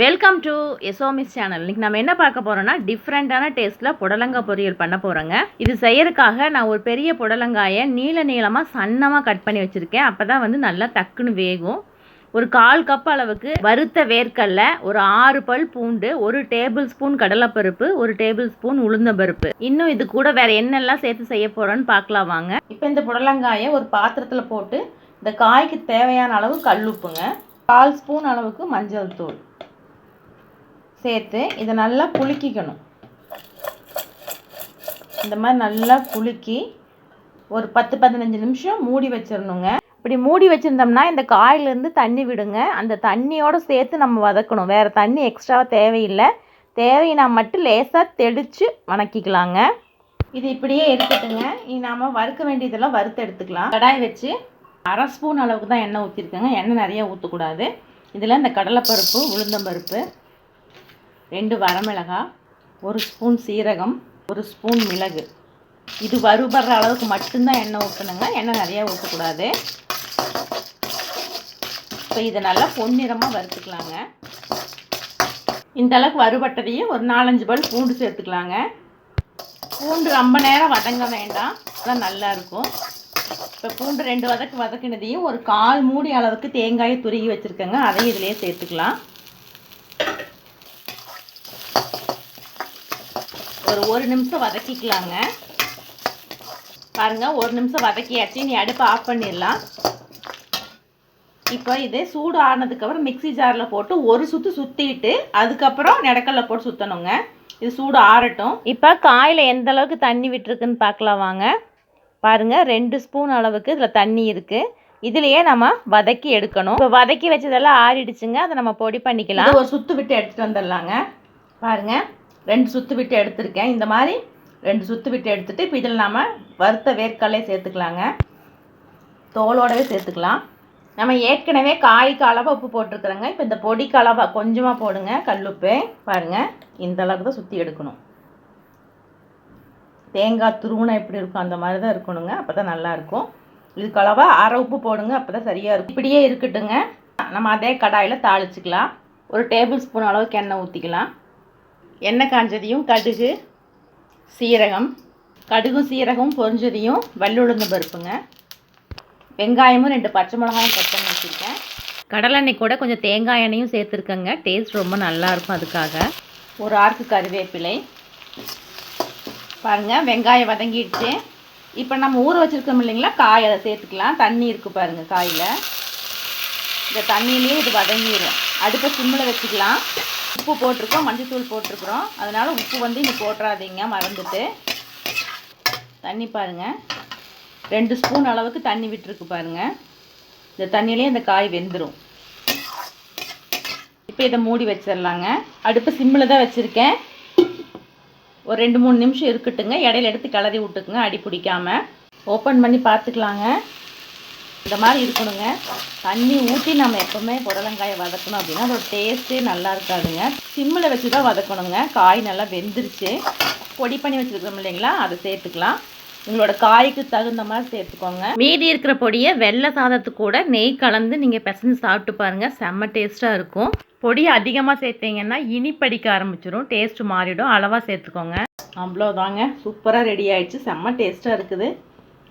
Welcome to எஸ்ஓமிஸ் channel. இன்றைக்கி நம்ம என்ன பார்க்க போகிறோன்னா டிஃப்ரெண்ட்டான டேஸ்ட்டில் புடலங்காய் பொரியல் பண்ண போகிறோங்க. இது செய்யறதுக்காக நான் ஒரு பெரிய புடலங்காயை நீளமாக சன்னமாக கட் பண்ணி வச்சுருக்கேன். அப்போ தான் நல்லா டக்குன்னு வேகும். ஒரு 1/4 கப் அளவுக்கு வறுத்த வேர்க்கடலை, ஒரு 6 பல் பூண்டு, 1 டேபிள் ஸ்பூன் கடலைப்பருப்பு, 1 டேபிள் ஸ்பூன் உளுந்தம்பருப்பு. இன்னும் இது கூட வேறு என்னெல்லாம் சேர்த்து செய்ய போகிறோன்னு பார்க்கலாம் வாங்க. இப்போ இந்த புடலங்காயை ஒரு பாத்திரத்தில் போட்டு இந்த காய்க்கு தேவையான அளவு கல்லுப்புங்க, 1/4 ஸ்பூன் அளவுக்கு மஞ்சள் தூள் சேர்த்து இதை நல்லா குலுக்கிக்கணும். இந்த மாதிரி நல்லா குலுக்கி ஒரு 10-15 நிமிஷம் மூடி வச்சிடணுங்க. இப்படி மூடி வச்சுருந்தோம்னா இந்த காயிலேருந்து தண்ணி விடுங்க. அந்த தண்ணியோடு சேர்த்து நம்ம வதக்கணும். வேறு தண்ணி எக்ஸ்ட்ராவாக தேவையில்லை. தேவையினா மட்டும் லேசாக தெளித்து வணக்கிக்கலாங்க. இது இப்படியே இருக்கட்டுங்க. இனி நாம் வறுக்க வேண்டியதெல்லாம் வறுத்து எடுத்துக்கலாம். கடாய் வச்சு 1/2 ஸ்பூன் அளவுக்கு தான் எண்ணெய் ஊற்றிருக்கேங்க. எண்ணெய் நிறைய ஊற்றக்கூடாது. இதில் இந்த கடலைப்பருப்பு, உளுந்தம்பருப்பு, 2 வரமிளகாய், 1 ஸ்பூன் சீரகம், 1 ஸ்பூன் மிளகு, இது வறுபடுற அளவுக்கு மட்டும்தான் எண்ணெய் ஊற்றணுங்க. எண்ணெய் நிறையா ஊற்றக்கூடாது. இப்போ இதை நல்லா பொன்னிறமாக வறுத்துக்கலாங்க. இந்த அளவுக்கு வறுபட்டதையும் ஒரு 4-5 பல் பூண்டு சேர்த்துக்கலாங்க. பூண்டு ரொம்ப நேரம் வதங்க வேண்டாம், அதான் நல்லாயிருக்கும். இப்போ பூண்டு 2 வதக்கினதையும் ஒரு 1/4 மூடி அளவுக்கு தேங்காயை துருகி வச்சுருக்கேங்க. அதையும் இதிலே சேர்த்துக்கலாம். ஒரு 1 நிமிஷம் வதக்கிக்கலாங்க. பாருங்கள், 1 நிமிஷம் வதக்கியாச்சு. நீ அடுப்பை ஆஃப் பண்ணிடலாம். இப்போ இது சூடு ஆனதுக்கப்புறம் மிக்சி ஜாரில் போட்டு ஒரு சுற்று சுற்றிட்டு அதுக்கப்புறம் நெடக்கல்ல போட்டு சுற்றணுங்க. இது சூடு ஆறட்டும். இப்போ காயில் எந்த அளவுக்கு தண்ணி விட்டுருக்குன்னு பார்க்கலாம் வாங்க. பாருங்கள், 2 ஸ்பூன் அளவுக்கு இதில் தண்ணி இருக்குது. இதுலேயே நம்ம வதக்கி எடுக்கணும். இப்போ வதக்கி வச்சதெல்லாம் ஆறிடுச்சுங்க. அதை நம்ம பொடி பண்ணிக்கலாம். ஒரு சுற்று விட்டு எடுத்துகிட்டு வந்துடலாங்க. பாருங்கள், 2 சுற்று விட்டு எடுத்துருக்கேன். இந்த மாதிரி 2 சுற்று விட்டு எடுத்துகிட்டு இப்போ இதில் நம்ம வறுத்த வேர்க்கடலையை சேர்த்துக்கலாங்க. தோலோடவே சேர்த்துக்கலாம். நம்ம ஏற்கனவே காய்க்கு அளவாக உப்பு போட்டிருக்குறோங்க. இப்போ இந்த பொடிக்கு அளவாக கொஞ்சமாக போடுங்க கல்லுப்பு. பாருங்கள், இந்த அளவுக்கு தான் சுற்றி எடுக்கணும். தேங்காய் துருவுனா எப்படி இருக்கும் அந்த மாதிரி தான் இருக்கணுங்க. அப்போ தான் நல்லாயிருக்கும். இதுக்கு அளவாக 1/2 உப்பு போடுங்க. அப்போ தான் சரியாக இருக்கும். இப்படியே இருக்கட்டுங்க. நம்ம அதே கடாயில் தாளிச்சிக்கலாம். ஒரு டேபிள் ஸ்பூன் அளவுக்கு எண்ணெய் ஊற்றிக்கலாம். எண்ணெய் காஞ்சதையும் கடுகு, சீரகம், கடுகும் சீரகம் பொரிஞ்சதையும் வெள்ளுளுந்து பருப்புங்க, வெங்காயமும் 2 பச்சை மிளகாயும் கட் பண்ணி வச்சுருக்கேன். கடலெண்ணெய் கூட கொஞ்சம் தேங்காய் எண்ணெயும் சேர்த்துருக்கேங்க. டேஸ்ட் ரொம்ப நல்லாயிருக்கும். அதுக்காக ஒரு ஆர்க்கு கருவேப்பிலை. பாருங்கள், வெங்காயம் வதங்கிடுச்சு. இப்போ நம்ம ஊற வச்சுருக்கோம் இல்லைங்களா காய், அதை சேர்த்துக்கலாம். தண்ணி இருக்குது பாருங்கள் காயில். இந்த தண்ணியிலேயே இது வதங்கிடும். அடுப்பை சிம்மில் வச்சுக்கலாம். உப்பு போட்டிருக்கோம், மஞ்சள் போட்டிருக்கிறோம். அதனால் உப்பு இங்கே போட்டுறாதீங்க மறந்துட்டு. தண்ணி பாருங்கள், 2 ஸ்பூன் அளவுக்கு தண்ணி விட்டுருக்கு பாருங்கள். இந்த தண்ணியிலே இந்த காய் வெந்துடும். இப்போ இதை மூடி வச்சிடலாங்க. அடுப்பு சிம்மில் தான் வச்சுருக்கேன். ஒரு 2-3 நிமிஷம் இருக்கட்டுங்க. இடையில எடுத்து கிளறி விட்டுக்குங்க, அடி பிடிக்காமல். ஓப்பன் பண்ணி பார்த்துக்கலாங்க. இந்த மாதிரி இருக்கணுங்க. தண்ணி ஊற்றி நம்ம எப்போவுமே புடலங்காயை வதக்கணும் அப்படின்னா அதோட டேஸ்ட்டே நல்லா இருக்காதுங்க. சிம்மில் வச்சு தான் வதக்கணுங்க. காய் நல்லா வெந்துருச்சு. பொடி பண்ணி வச்சுருக்கோம் இல்லைங்களா, அதை சேர்த்துக்கலாம். உங்களோட காய்க்கு தகுந்த மாதிரி சேர்த்துக்கோங்க. மீதி இருக்கிற பொடியை வெள்ளை சாதத்துக்கு கூட நெய் கலந்து நீங்கள் பிசைஞ்சு சாப்பிட்டு பாருங்கள். செம்ம டேஸ்ட்டாக இருக்கும். பொடியை அதிகமாக சேர்த்தீங்கன்னா இனிப்படிக்க ஆரம்பிச்சிடும், டேஸ்ட்டு மாறிடும். அளவாக சேர்த்துக்கோங்க. அவ்வளோதாங்க, சூப்பராக ரெடி ஆகிடுச்சு. செம்ம டேஸ்ட்டாக இருக்குது.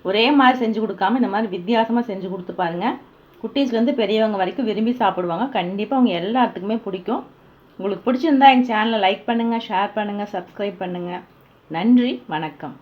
ஒரே மாதிரி செஞ்சு கொடுக்காம இந்த மாதிரி வித்தியாசமாக செஞ்சு கொடுத்து பாருங்கள். குட்டீஸ்லேருந்து பெரியவங்க வரைக்கும் விரும்பி சாப்பிடுவாங்க. கண்டிப்பாக அவங்க எல்லாத்துக்குமே பிடிக்கும். உங்களுக்கு பிடிச்சிருந்தா எங்கள் சேனலை லைக் பண்ணுங்கள், ஷேர் பண்ணுங்கள், சப்ஸ்கிரைப் பண்ணுங்கள். நன்றி, வணக்கம்.